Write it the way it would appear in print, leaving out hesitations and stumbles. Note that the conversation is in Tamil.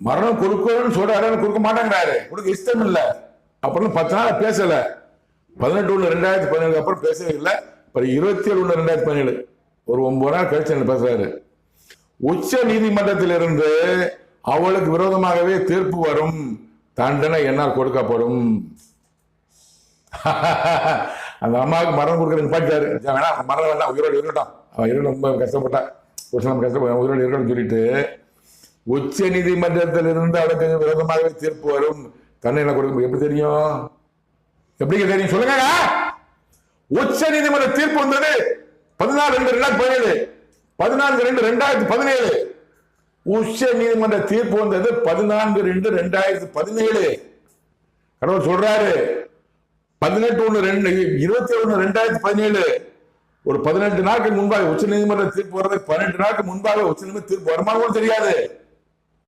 மரணம் கொடுக்கணும்னு சொல்றாரு, கொடுக்க மாட்டேங்கிறாரு, கொடுக்க இஷ்டம் இல்லை. அப்புறம் 10 நாள் பேசல. 18/1/2017 அப்புறம் பேசவே இல்லை. அப்புறம் 27/1/2017 ஒரு 9 நாள் கழிச்சு பேசுறாரு. உச்ச நீதிமன்றத்திலிருந்து அவளுக்கு விரோதமாகவே தீர்ப்பு வரும், தண்டனை என்னால் கொடுக்கப்படும். அந்த அம்மாவுக்கு மரணம் கொடுக்கறது நிப்பாட்டாரு. வேணாம், மரணம் வேண்டாம், உயிரோடு இருக்கட்டும், அவன் ரொம்ப கஷ்டப்பட்டா, ஒரு சில கஷ்டப்பட்ட, உயிரோடு இருக்கணும்னு சொல்லிட்டு உச்ச நீதிமன்றத்திலிருந்து அவளுக்கு விரோதமாகவே தீர்ப்பு வரும், தண்டனை கொடுக்க. எப்படி தெரியும்? எப்படி தெரியும் சொல்லுங்க. உச்ச நீதிமன்ற தீர்ப்பு வந்தது 14/2/2017, 14/2/2017. உச்ச நீதிமன்ற தீர்ப்பு வந்தது 14/2/2017. கடவுள் சொல்றாரு 21/2/2017, ஒரு 18 நாட்கள் முன்பாக உச்ச நீதிமன்ற தீர்ப்பு வர்றதுக்கு 18 நாட்கள் முன்பாக உச்ச நீதிமன்ற தீர்ப்பு வருமானமும் தெரியாது.